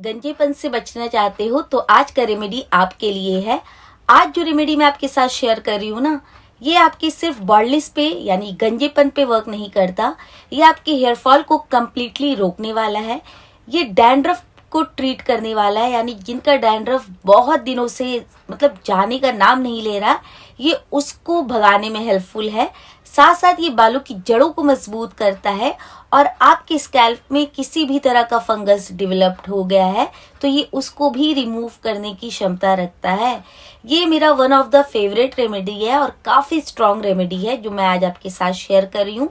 गंजेपन से बचना चाहते हो तो आज का रेमेडी आपके लिए है। आज जो रेमेडी मैं आपके साथ शेयर कर रही हूँ ना, ये आपकी सिर्फ बॉल्डनेस पे यानी गंजेपन पे वर्क नहीं करता, ये आपके हेयर फॉल को कम्प्लीटली रोकने वाला है। ये डैंड्रफ को ट्रीट करने वाला है, यानी जिनका डैंड्रफ बहुत दिनों से मतलब जाने का नाम नहीं ले रहा, ये उसको भगाने में हेल्पफुल है। साथ साथ ये बालों की जड़ों को मजबूत करता है और आपके स्कैल्प में किसी भी तरह का फंगस डेवलप्ड हो गया है तो ये उसको भी रिमूव करने की क्षमता रखता है। ये मेरा one of the favourite remedy है और काफी स्ट्रॉन्ग रेमेडी है जो मैं आज आपके साथ शेयर कर रही हूँ।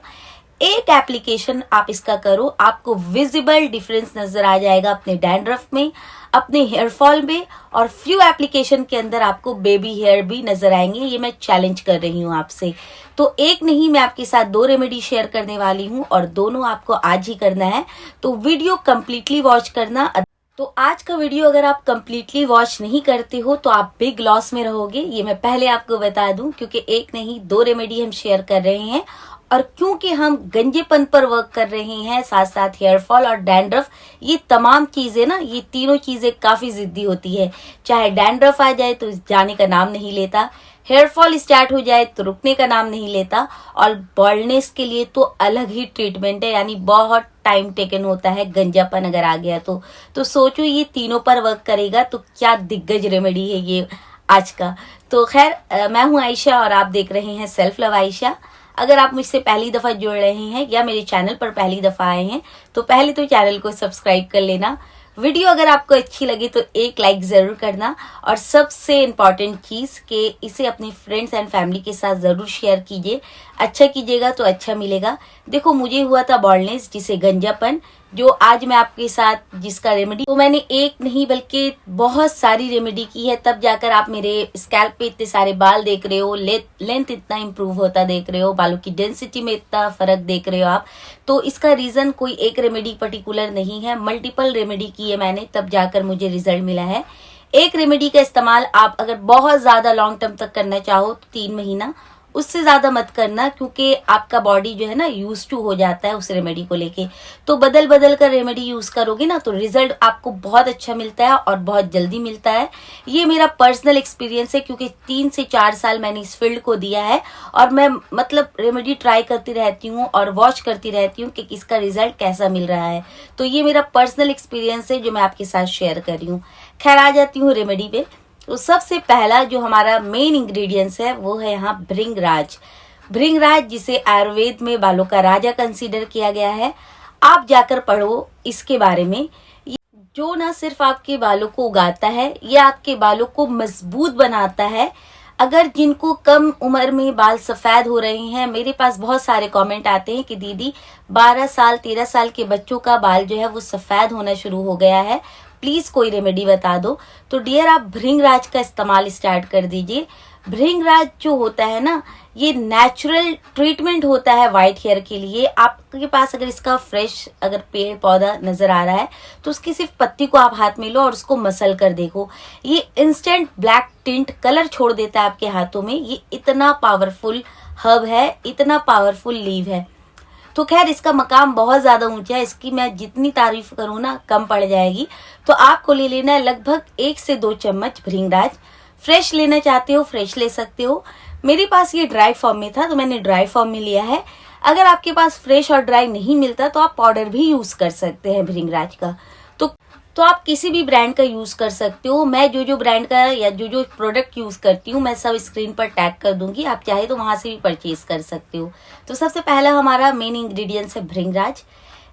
एक एप्लीकेशन आप इसका करो, आपको विजिबल डिफरेंस नजर आ जाएगा अपने डैंड्रफ में, अपने हेयर फॉल में, और फ्यू एप्लीकेशन के अंदर आपको बेबी हेयर भी नजर आएंगे। ये मैं चैलेंज कर रही हूँ आपसे। तो एक नहीं, मैं आपके साथ 2 रेमेडी शेयर करने वाली हूँ और दोनों आपको आज ही करना है, तो वीडियो कंप्लीटली वॉच करना। तो आज का वीडियो अगर आप कंप्लीटली वॉच नहीं करते हो तो आप बिग लॉस में रहोगे, ये मैं पहले आपको बता दूं, क्योंकि एक नहीं 2 रेमेडी हम शेयर कर रहे हैं। और क्योंकि हम गंजेपन पर वर्क कर रहे हैं, साथ साथ हेयर फॉल और डैंड्रफ, ये तमाम चीजें ना, ये तीनों चीजें काफी जिद्दी होती है। चाहे डैंड्रफ आ जाए तो जाने का नाम नहीं लेता, हेयर फॉल स्टार्ट हो जाए तो रुकने का नाम नहीं लेता, और बॉल्डनेस के लिए तो अलग ही ट्रीटमेंट है, यानी बहुत टाइम टेकन होता है गंजापन अगर आ गया तो सोचो ये तीनों पर वर्क करेगा तो क्या दिग्गज रेमेडी है ये आज का। तो खैर, मैं हूं आयशा और आप देख रहे हैं सेल्फ लव आयशा। अगर आप मुझसे पहली दफा जुड़ रहे हैं या मेरे चैनल पर पहली दफा आए हैं तो पहले तो चैनल को सब्सक्राइब कर लेना। वीडियो अगर आपको अच्छी लगी तो एक लाइक जरूर करना, और सबसे इम्पोर्टेंट चीज कि इसे अपने फ्रेंड्स एंड फैमिली के साथ जरूर शेयर कीजिए। अच्छा कीजिएगा तो अच्छा मिलेगा। देखो, मुझे हुआ था बॉल्डनेस, जिसे गंजापन, जो आज मैं आपके साथ जिसका रेमेडी, तो मैंने एक नहीं बल्कि बहुत सारी रेमेडी की है, तब जाकर आप मेरे स्कैल्प पे इतने सारे बाल देख रहे हो, लेंथ इतना इम्प्रूव होता देख रहे हो, बालों की डेंसिटी में इतना फर्क देख रहे हो आप। तो इसका रीजन कोई एक रेमेडी पर्टिकुलर नहीं है, मल्टीपल रेमेडी की है मैंने, तब जाकर मुझे रिजल्ट मिला है। एक रेमेडी का इस्तेमाल आप अगर बहुत ज्यादा लॉन्ग टर्म तक करना चाहो तो 3 महीना, उससे ज्यादा मत करना, क्योंकि आपका बॉडी जो है ना यूज टू हो जाता है उस रेमेडी को लेके। तो बदल बदल कर रेमेडी यूज करोगे ना तो रिजल्ट आपको बहुत अच्छा मिलता है और बहुत जल्दी मिलता है। ये मेरा पर्सनल एक्सपीरियंस है, क्योंकि 3 से 4 साल मैंने इस फील्ड को दिया है और मैं मतलब रेमेडी ट्राई करती रहती हूँ और वॉच करती रहती हूँ कि इसका रिजल्ट कैसा मिल रहा है। तो ये मेरा पर्सनल एक्सपीरियंस है जो मैं आपके साथ शेयर कर रही हूँ। खैर, आ जाती हूँ रेमेडी पे। तो सबसे पहला जो हमारा मेन इंग्रेडिएंट्स है वो है यहाँ भृंगराज। भृंगराज, जिसे आयुर्वेद में बालों का राजा कंसीडर किया गया है। आप जाकर पढ़ो इसके बारे में। जो ना सिर्फ आपके बालों को उगाता है, ये आपके बालों को मजबूत बनाता है। अगर जिनको कम उम्र में बाल सफेद हो रहे हैं, मेरे पास बहुत सारे कमेंट आते हैं कि दीदी 12 साल 13 साल के बच्चों का बाल जो है वो सफेद होना शुरू हो गया है, प्लीज कोई रेमेडी बता दो। तो डियर, आप भृंगराज का इस्तेमाल स्टार्ट कर दीजिए। भृंगराज जो होता है ना, ये नेचुरल ट्रीटमेंट होता है व्हाइट हेयर के लिए। आपके पास अगर इसका फ्रेश अगर पेड़ पौधा नजर आ रहा है तो उसकी सिर्फ पत्ती को आप हाथ में लो और उसको मसल कर देखो, ये इंस्टेंट ब्लैक टिंट कलर छोड़ देता है आपके हाथों में। ये इतना पावरफुल हर्ब है, इतना पावरफुल लीव है। तो खैर, इसका मकाम बहुत ज्यादा ऊंचा है, इसकी मैं जितनी तारीफ करूँ ना कम पड़ जाएगी। तो आपको ले लेना है लगभग 1 से 2 चम्मच भृंगराज। फ्रेश लेना चाहते हो फ्रेश ले सकते हो। मेरे पास ये ड्राई फॉर्म में था तो मैंने ड्राई फॉर्म में लिया है। अगर आपके पास फ्रेश और ड्राई नहीं मिलता तो आप पाउडर भी यूज कर सकते हैं भृंगराज का। तो आप किसी भी ब्रांड का यूज कर सकते हो। मैं जो ब्रांड का या जो प्रोडक्ट यूज करती हूँ मैं सब स्क्रीन पर टैग कर दूंगी, आप चाहे तो वहां से भी परचेज कर सकते हो। तो सबसे पहला हमारा मेन इंग्रेडिएंट्स है भृंगराज।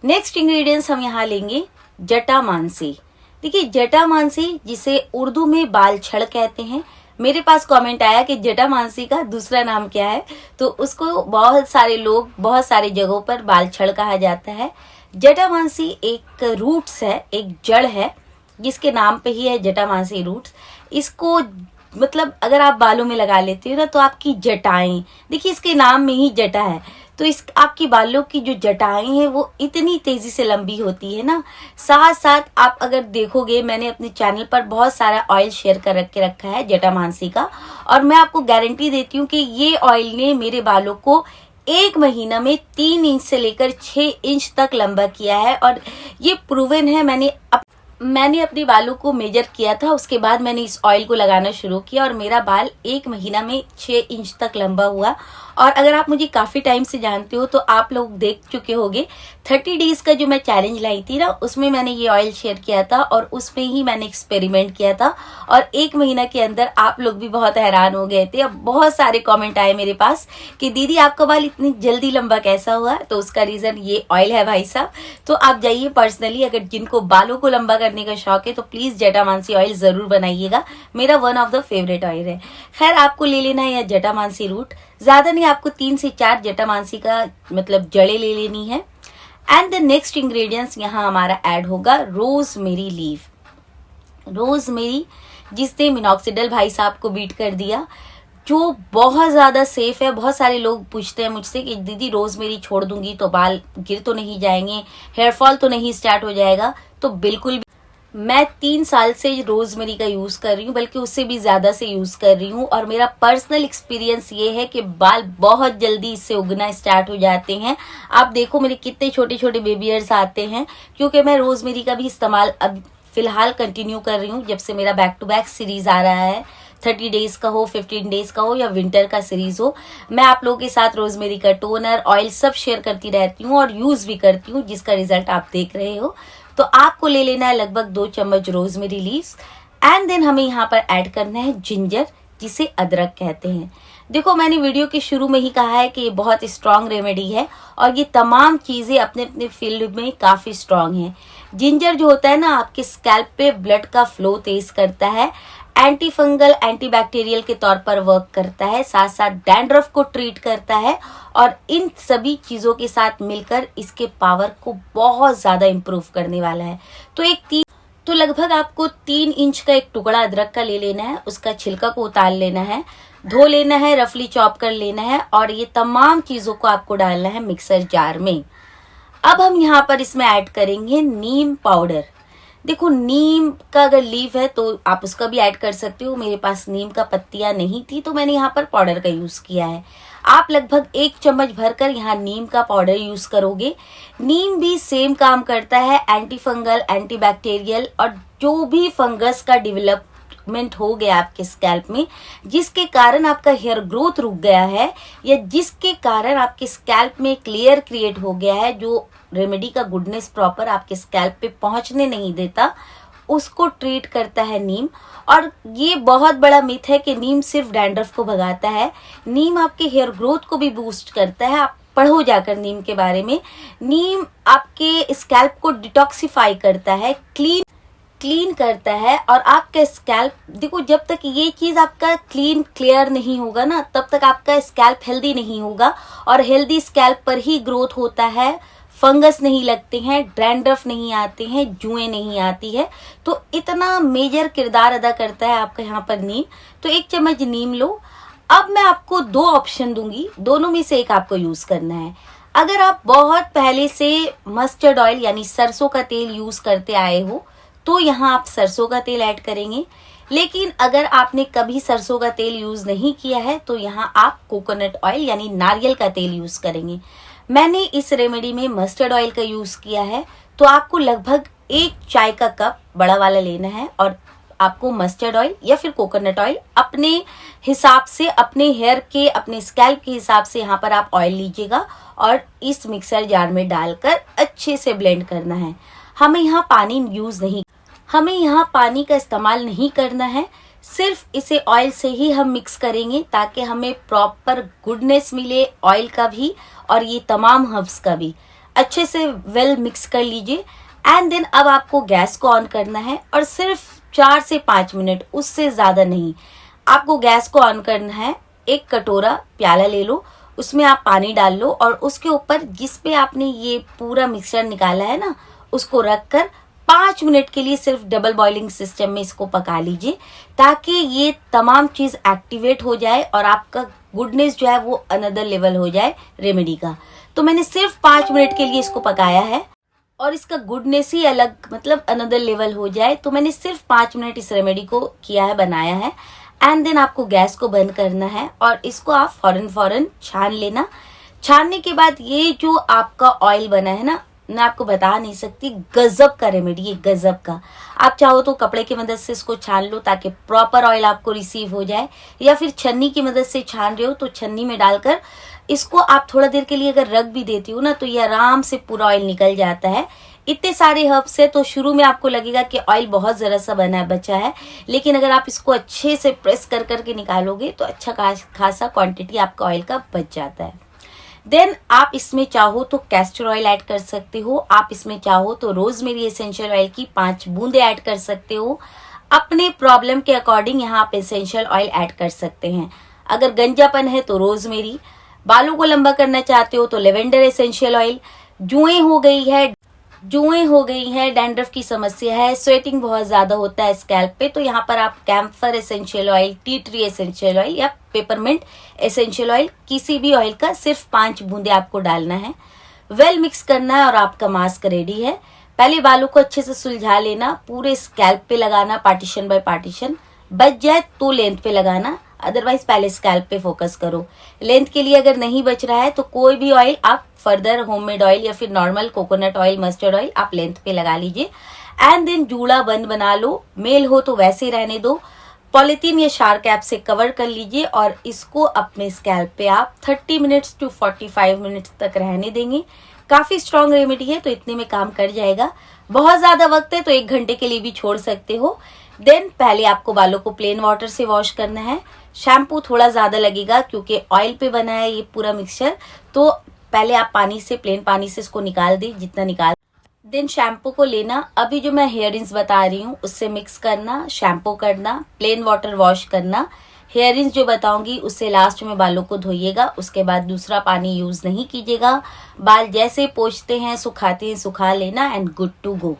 नेक्स्ट इंग्रेडिएंट्स हम यहाँ लेंगे जटामांसी। देखिए, जटामांसी, जिसे उर्दू में बाल छड़ कहते हैं। मेरे पास कमेंट आया कि जटामांसी का दूसरा नाम क्या है, तो उसको बहुत सारे लोग बहुत सारे जगहों पर बाल छड़ कहा जाता है। जटामांसी एक रूट्स है, एक जड़ है, जिसके नाम पे ही है जटामांसी रूट्स। इसको मतलब अगर आप बालों में लगा लेते हो ना तो आपकी जटाएं, देखिए इसके नाम में ही जटा है, तो इस आपकी बालों की जो जटाएं हैं वो इतनी तेजी से लंबी होती है ना। साथ साथ आप अगर देखोगे, मैंने अपने चैनल पर बहुत सारा ऑयल शेयर कर रखा है जटामांसी का, और मैं आपको गारंटी देती हूँ कि ये ऑयल ने मेरे बालों को 1 महीना में 3 इंच से लेकर 6 इंच तक लंबा किया है। और ये प्रूवन है, मैंने अपने बालों को मेजर किया था, उसके बाद मैंने इस ऑयल को लगाना शुरू किया और मेरा बाल 1 महीना में 6 इंच तक लंबा हुआ। और अगर आप मुझे काफी टाइम से जानते हो तो आप लोग देख चुके होंगे 30 डेज का जो मैं चैलेंज लाई थी ना, उसमें मैंने ये ऑयल शेयर किया था और उसमें ही मैंने एक्सपेरिमेंट किया था और 1 महीना के अंदर आप लोग भी बहुत हैरान हो गए थे। अब बहुत सारे कमेंट आए मेरे पास कि दीदी आपका बाल इतनी जल्दी लंबा कैसा हुआ, तो उसका रीजन ये ऑयल है भाई साहब। तो आप जाइए पर्सनली, अगर जिनको बालों को लंबा करने का शौक है तो प्लीज जटामानसी ऑयल जरूर बनाइएगा, मेरा one of the favourite oil है। खैर आपको ले लेना है यह जटामानसी रूट, ज्यादा नहीं, आपको 3 से 4 जटामानसी का मतलब जड़े ले लेनी है। एंड द नेक्स्ट इंग्रेडिएंट्स यहाँ हमारा ऐड होगा रोजमेरी लीफ। रोजमेरी जिसने मिनॉक्सिडिल भाई साहब को बीट कर दिया, जो बहुत ज्यादा सेफ है। बहुत सारे लोग पूछते हैं मुझसे कि दीदी रोजमेरी छोड़ दूंगी तो बाल गिर तो नहीं जाएंगे, हेयर फॉल तो नहीं स्टार्ट हो जाएगा? तो बिल्कुल भी। मैं 3 साल से रोजमेरी का यूज कर रही हूँ, बल्कि उससे भी ज्यादा से यूज कर रही हूँ और मेरा पर्सनल एक्सपीरियंस ये है कि बाल बहुत जल्दी इससे उगना स्टार्ट हो जाते हैं। आप देखो मेरे कितने छोटे छोटे बेबी हेयर्स आते हैं, क्योंकि मैं रोजमेरी का भी इस्तेमाल अब फिलहाल कंटिन्यू कर रही हूँ जब से मेरा बैक टू बैक सीरीज आ रहा है। 30 डेज का हो, 15 डेज का हो या विंटर का सीरीज हो, मैं आप लोगों के साथ रोजमेरी का टोनर, ऑयल सब शेयर करती रहती हूँ और यूज भी करती हूँ, जिसका रिजल्ट आप देख रहे हो। तो आपको ले लेना है लगभग 2 चम्मच रोजमेरी लीव्स एंड देन हमें यहाँ पर ऐड करना है जिंजर, जिसे अदरक कहते हैं। देखो मैंने वीडियो के शुरू में ही कहा है कि ये बहुत स्ट्रांग रेमेडी है और ये तमाम चीजें अपने अपने फील्ड में काफी स्ट्रांग है। जिंजर जो होता है ना, आपके स्कैल्प पे ब्लड का फ्लो तेज करता है, एंटी फंगल एंटीबैक्टीरियल के तौर पर वर्क करता है, साथ साथ डैंड्रफ को ट्रीट करता है और इन सभी चीजों के साथ मिलकर इसके पावर को बहुत ज्यादा इम्प्रूव करने वाला है। तो लगभग आपको 3 इंच का एक टुकड़ा अदरक का ले लेना है, उसका छिलका को उतार लेना है, धो लेना है, रफली चॉप कर लेना है और ये तमाम चीजों को आपको डालना है मिक्सर जार में। अब हम यहाँ पर इसमें ऐड करेंगे नीम पाउडर। देखो नीम का अगर लीफ है तो आप उसका भी ऐड कर सकते हो, मेरे पास नीम का पत्तियां नहीं थी तो मैंने यहाँ पर पाउडर का यूज किया है। आप लगभग 1 चम्मच भरकर यहाँ नीम का पाउडर यूज करोगे। नीम भी सेम काम करता है, एंटी फंगल एंटीबैक्टीरियल, और जो भी फंगस का डेवलपमेंट हो गया आपके स्कैल्प में, जिसके कारण आपका हेयर ग्रोथ रुक गया है या जिसके कारण आपके स्कैल्प में एक लेयर क्रिएट हो गया है जो रेमेडी का गुडनेस प्रॉपर आपके स्कैल्प पे पहुंचने नहीं देता, उसको ट्रीट करता है नीम। और ये बहुत बड़ा मिथ है कि नीम सिर्फ डैंड्रफ को भगाता है, नीम आपके हेयर ग्रोथ को भी बूस्ट करता है। आप पढ़ो जाकर नीम के बारे में। नीम आपके स्कैल्प को डिटॉक्सिफाई करता है, क्लीन करता है और आपका स्कैल्प, देखो जब तक ये चीज आपका क्लीन क्लियर नहीं होगा ना, तब तक आपका स्कैल्प हेल्दी नहीं होगा और हेल्दी स्कैल्प पर ही ग्रोथ होता है, फंगस नहीं लगते हैं, डैंड्रफ नहीं आते हैं, जुएं नहीं आती है। तो इतना मेजर किरदार अदा करता है आपका यहाँ पर नीम। तो 1 चम्मच नीम लो। अब मैं आपको 2 ऑप्शन दूंगी, दोनों में से एक आपको यूज करना है। अगर आप बहुत पहले से मस्टर्ड ऑयल यानी सरसों का तेल यूज करते आए हो तो यहाँ आप सरसों का तेल ऐड करेंगे, लेकिन अगर आपने कभी सरसों का तेल यूज नहीं किया है तो यहाँ आप कोकोनट ऑयल यानी नारियल का तेल यूज करेंगे। मैंने इस रेमेडी में मस्टर्ड ऑयल का यूज किया है, तो आपको लगभग 1 चाय का कप बड़ा वाला लेना है और आपको मस्टर्ड ऑयल या फिर कोकोनट ऑयल अपने हिसाब से, अपने हेयर के, अपने स्कैल्प के हिसाब से यहाँ पर आप ऑयल लीजिएगा और इस मिक्सर जार में डालकर अच्छे से ब्लेंड करना है। हमें यहाँ पानी का इस्तेमाल नहीं करना है, सिर्फ इसे ऑयल से ही हम मिक्स करेंगे ताकि हमें प्रॉपर गुडनेस मिले ऑयल का भी और ये तमाम हर्ब्स का भी। अच्छे से वेल मिक्स कर लीजिए एंड देन अब आपको गैस को ऑन करना है और सिर्फ 4 से 5 मिनट, उससे ज्यादा नहीं, आपको गैस को ऑन करना है। एक कटोरा प्याला ले लो, उसमें आप पानी डाल लो और उसके ऊपर जिस पे आपने ये पूरा मिक्सचर निकाला है ना, उसको रखकर 5 मिनट के लिए सिर्फ डबल बॉइलिंग सिस्टम में इसको पका लीजिए ताकि ये तमाम चीज एक्टिवेट हो जाए और आपका गुडनेस जो है वो अनदर लेवल हो जाए रेमेडी का। तो मैंने सिर्फ 5 मिनट के लिए इसको पकाया है और इसका गुडनेस ही अलग, मतलब अनदर लेवल हो जाए। तो मैंने सिर्फ 5 मिनट इस रेमेडी को किया है, बनाया है एंड देन आपको गैस को बंद करना है और इसको आप फौरन छान लेना। छानने के बाद ये जो आपका ऑयल बना है ना, मैं आपको बता नहीं सकती, गजब का रेमेडी है, गजब का। आप चाहो तो कपड़े की मदद से इसको छान लो ताकि प्रॉपर ऑयल आपको रिसीव हो जाए, या फिर छन्नी की मदद से छान रहे हो तो छन्नी में डालकर इसको आप थोड़ा देर के लिए अगर रख भी देती हो ना तो ये आराम से पूरा ऑयल निकल जाता है। इतने सारे हर्ब्स है तो शुरू में आपको लगेगा कि ऑयल बहुत जरा सा बचा है, लेकिन अगर आप इसको अच्छे से प्रेस कर करके निकालोगे तो अच्छा खासा क्वांटिटी आपका ऑयल का बच जाता है। देन आप इसमें चाहो तो कैस्टर ऑयल ऐड कर सकते हो, आप इसमें चाहो तो रोजमेरी एसेंशियल ऑयल की 5 बूंदे ऐड कर सकते हो। अपने प्रॉब्लम के अकॉर्डिंग यहाँ आप एसेंशियल ऑयल ऐड कर सकते हैं। अगर गंजापन है तो रोजमेरी, बालों को लंबा करना चाहते हो तो लेवेंडर एसेंशियल ऑयल, जुएं हो गई है, डैंड्रफ की समस्या है, स्वेटिंग बहुत ज्यादा होता है स्कैल्प पे, तो यहाँ पर आप camphor essential oil, tea tree essential oil या पेपरमिंट एसेंशियल ऑयल, किसी भी ऑयल का सिर्फ 5 बूंदे आपको डालना है। वेल मिक्स करना है और आपका मास्क रेडी है। पहले बालों को अच्छे से सुलझा लेना, पूरे स्कैल्प पे लगाना, पार्टीशन बाय पार्टीशन। बच जाए तो लेंथ पे लगाना, अदरवाइज पहले स्कैल्प पे फोकस करो। लेंथ के लिए अगर नहीं बच रहा है तो कोई भी ऑयल आप फर्दर होममेड ऑयल या फिर normal coconut oil, mustard oil आप लेंथ पे लगा लीजिए। एंड देन जूड़ा बंद बना लो, मेल हो तो वैसे रहने दो, पॉलिथीन या शार कैप से कवर कर लीजिए और इसको अपने स्कैल्प पे आप 30 मिनट्स टू 45 मिनट्स तक रहने देंगे। काफी स्ट्रॉन्ग रेमेडी है तो इतने में काम कर जाएगा। बहुत ज्यादा वक्त है तो 1 घंटे के लिए भी छोड़ सकते हो। देन पहले आपको बालों को प्लेन वाटर से वॉश करना है। शैम्पू थोड़ा ज्यादा लगेगा क्योंकि ऑयल पे बना है ये पूरा मिक्सचर, तो पहले आप प्लेन पानी से इसको निकाल दी जितना निकाल। देन शैम्पू को लेना, अभी जो मैं हेयर रिंस बता रही हूँ उससे मिक्स करना, शैम्पू करना, प्लेन वाटर वॉश करना। हेयर रिंस जो बताऊंगी उससे लास्ट में बालों को धोइएगा, उसके बाद दूसरा पानी यूज नहीं कीजिएगा। बाल जैसे पोंछते हैं सुखाते हैं सुखा लेना एंड गुड टू गो।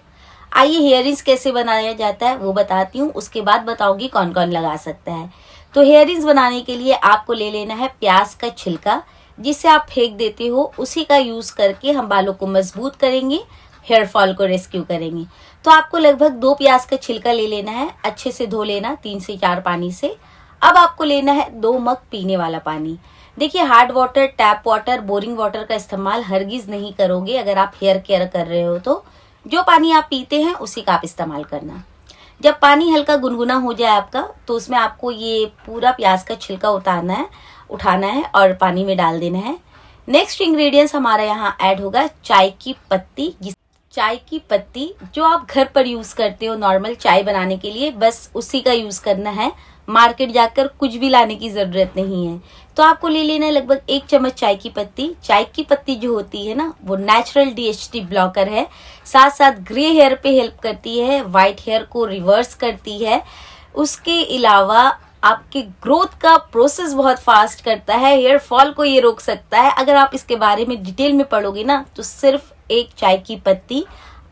आइए हेयर रिंस कैसे बनाया जाता है वो बताती हूँ, उसके बाद बताऊंगी कौन कौन लगा सकता है। तो हेयर रिंस बनाने के लिए आपको ले लेना है प्याज का छिलका, जिसे आप फेंक देते हो, उसी का यूज करके हम बालों को मजबूत करेंगे, हेयर फॉल को रेस्क्यू करेंगे। तो आपको लगभग 2 प्याज का छिलका ले लेना है, अच्छे से धो लेना 3 से 4 पानी से। अब आपको लेना है 2 मग पीने वाला पानी। देखिए hard water, tap water, boring water का इस्तेमाल हरगिज नहीं करोगे अगर आप हेयर केयर कर रहे हो। तो जो पानी आप पीते हैं उसी का आप इस्तेमाल करना। जब पानी हल्का गुनगुना हो जाए आपका तो उसमें आपको ये पूरा प्याज का छिलका उठाना है और पानी में डाल देना है। नेक्स्ट इंग्रेडिएंट्स हमारा यहाँ ऐड होगा चाय की पत्ती। चाय की पत्ती जो आप घर पर यूज करते हो नॉर्मल चाय बनाने के लिए, बस उसी का यूज करना है, मार्केट जाकर कुछ भी लाने की जरूरत नहीं है। तो आपको ले लेना है लगभग 1 चम्मच चाय की पत्ती। चाय की पत्ती जो होती है ना वो नेचुरल DHT ब्लॉकर है, साथ साथ ग्रे हेयर पे हेल्प करती है, व्हाइट हेयर को रिवर्स करती है, उसके अलावा आपके ग्रोथ का प्रोसेस बहुत फास्ट करता है, हेयर फॉल को ये रोक सकता है। अगर आप इसके बारे में डिटेल में पढ़ोगे ना तो सिर्फ 1 चाय की पत्ती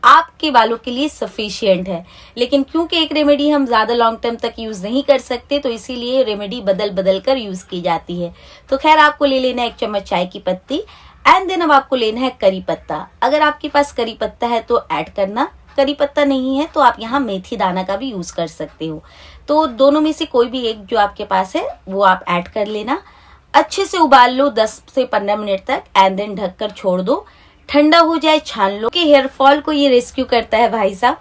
आपके बालों के लिए सफिशिएंट है। लेकिन क्योंकि एक रेमेडी हम ज्यादा लॉन्ग टर्म तक यूज नहीं कर सकते तो इसीलिए रेमेडी बदल कर यूज की जाती है। तो खैर आपको ले लेना है 1 चम्मच चाय की पत्ती। एंड देन अब आपको लेना है करी पत्ता। अगर आपके पास करी पत्ता है तो ऐड करना, करी पत्ता नहीं है तो आप यहाँ मेथी दाना का भी यूज कर सकते हो। तो दोनों में से कोई भी एक जो आपके पास है वो आप ऐड कर लेना। अच्छे से उबाल लो 10 से 15 मिनट तक एंड देन ढककर छोड़ दो, ठंडा हो जाए छान लो। कि हेयर फॉल को ये रेस्क्यू करता है भाई साहब।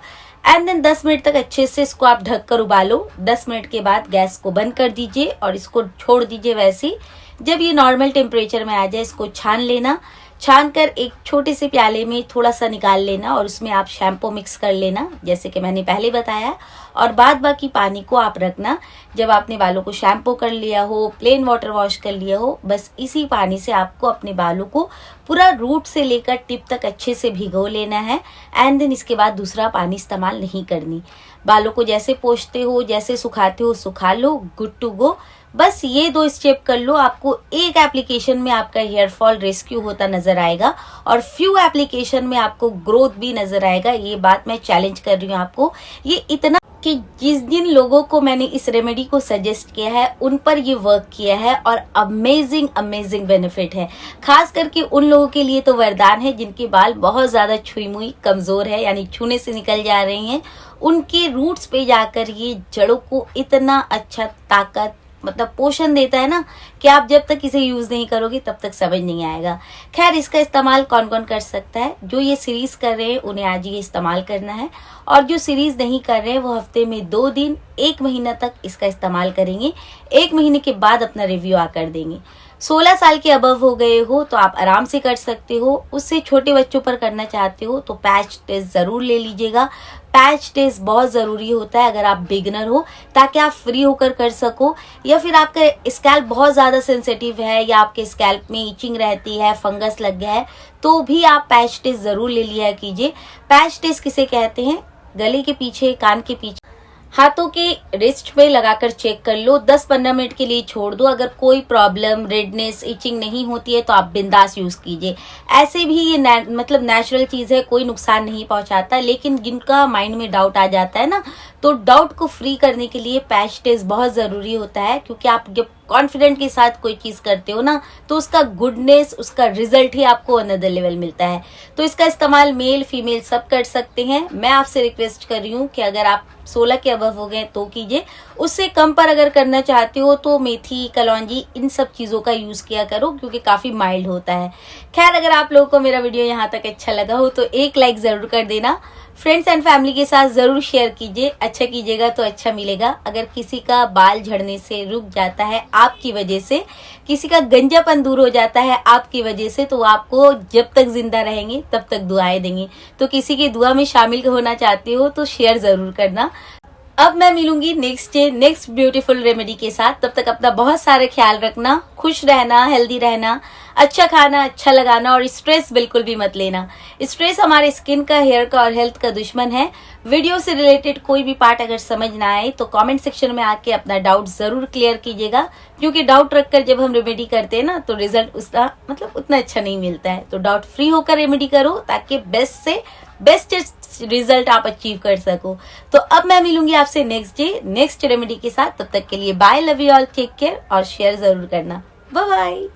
एंड देन 10 मिनट तक अच्छे से इसको आप ढककर उबालो। 10 मिनट के बाद गैस को बंद कर दीजिए और इसको छोड़ दीजिए वैसे ही। जब ये नॉर्मल टेम्परेचर में आ जाए इसको छान लेना। छान कर एक छोटे से प्याले में थोड़ा सा निकाल लेना और उसमें आप शैम्पू मिक्स कर लेना जैसे कि मैंने पहले बताया, और बाद बाकी पानी को आप रखना जब आपने बालों को शैम्पू कर लिया हो, प्लेन वाटर वॉश कर लिया हो, बस इसी पानी से आपको अपने बालों को पूरा रूट से लेकर टिप तक अच्छे से भिगो लेना है। एंड देन इसके बाद दूसरा पानी इस्तेमाल नहीं करनी। बालों को जैसे पोंछते हो, जैसे सुखाते हो सुखा लो, गुड टू गो। बस ये 2 स्टेप कर लो, आपको एक एप्लीकेशन में आपका हेयर फॉल रेस्क्यू होता नजर आएगा और फ्यू एप्लीकेशन में आपको ग्रोथ भी नजर आएगा। ये बात मैं चैलेंज कर रही हूँ आपको। ये इतना कि जिन लोगों को मैंने इस रेमेडी को सजेस्ट किया है उन पर ये वर्क किया है और अमेजिंग बेनिफिट है। खास करके उन लोगों के लिए तो वरदान है जिनके बाल बहुत ज्यादा छुई मुई कमजोर है, यानी छूने से निकल जा रहे हैं। उनके रूट्स पे जाकर ये जड़ों को इतना अच्छा ताकत, मतलब पोषण देता है ना कि आप जब तक इसे यूज नहीं करोगे तब तक समझ नहीं आएगा। खैर, इसका इस्तेमाल कौन कौन कर सकता है? जो ये सीरीज कर रहे हैं उन्हें आज ये इस्तेमाल करना है, और जो सीरीज नहीं कर रहे हैं वो हफ्ते में 2 दिन 1 महीना तक इसका इस्तेमाल करेंगे। 1 महीने के बाद अपना रिव्यू आकर देंगे। 16 साल के अबव हो गए हो तो आप आराम से कर सकते हो। उससे छोटे बच्चों पर करना चाहते हो तो पैच टेस्ट जरूर ले लीजिएगा। पैच टेस्ट बहुत ज़रूरी होता है अगर आप बिगनर हो, ताकि आप फ्री होकर कर सको, या फिर आपका स्कैल्प बहुत ज़्यादा सेंसिटिव है या आपके स्कैल्प में इचिंग रहती है, फंगस लग गया है, तो भी आप पैच टेस्ट ज़रूर ले लिया कीजिए। पैच टेस्ट किसे कहते हैं? गले के पीछे, कान के पीछे, हाथों के रिस्ट पे लगाकर चेक कर लो। 10-15 मिनट के लिए छोड़ दो। अगर कोई प्रॉब्लम, रेडनेस, इचिंग नहीं होती है तो आप बिंदास यूज कीजिए। ऐसे भी ये मतलब नेचुरल चीज है, कोई नुकसान नहीं पहुंचाता। लेकिन जिनका माइंड में डाउट आ जाता है ना, तो डाउट को फ्री करने के लिए पैच टेस्ट बहुत जरूरी होता है, क्योंकि आप जब कॉन्फिडेंट के साथ कोई चीज करते हो ना, तो उसका गुडनेस, उसका रिजल्ट ही आपको अनदर लेवल मिलता है। तो इसका इस्तेमाल मेल फीमेल सब कर सकते हैं। मैं आपसे रिक्वेस्ट कर रही हूँ कि अगर आप 16 के अबव हो गए तो कीजिए। उससे कम पर अगर करना चाहते हो तो मेथी, कलौंजी, इन सब चीजों का यूज किया करो, क्योंकि काफी माइल्ड होता है। खैर, अगर आप लोगों को मेरा वीडियो यहाँ तक अच्छा लगा हो तो एक लाइक जरूर कर देना। फ्रेंड्स एंड फैमिली के साथ जरूर शेयर कीजिए। अच्छा कीजिएगा तो अच्छा मिलेगा। अगर किसी का बाल झड़ने से रुक जाता है आपकी वजह से, किसी का गंजापन दूर हो जाता है आपकी वजह से, तो आपको जब तक जिंदा रहेंगे तब तक दुआएं देंगे। तो किसी की दुआ में शामिल होना चाहते हो तो शेयर जरूर करना। अब मैं मिलूंगी नेक्स्ट ब्यूटीफुल रेमेडी के साथ। तब तक अपना बहुत सारे ख्याल रखना, खुश रहना, हेल्दी रहना, अच्छा खाना, अच्छा लगाना, और स्ट्रेस बिल्कुल भी मत लेना। स्ट्रेस हमारे स्किन का, हेयर का और हेल्थ का दुश्मन है। वीडियो से रिलेटेड कोई भी पार्ट अगर समझ ना आए तो कमेंट सेक्शन में आके अपना डाउट जरूर क्लियर कीजिएगा, क्योंकि डाउट रखकर जब हम रेमेडी करते हैं ना तो रिजल्ट उसका मतलब उतना अच्छा नहीं मिलता है। तो डाउट फ्री होकर रेमेडी करो, ताकि बेस्ट से बेस्ट रिजल्ट आप अचीव कर सको। तो अब मैं मिलूंगी आपसे नेक्स्ट रेमेडी के साथ। तब तक के लिए bye, love you all, take care, और शेयर जरूर करना। Bye bye.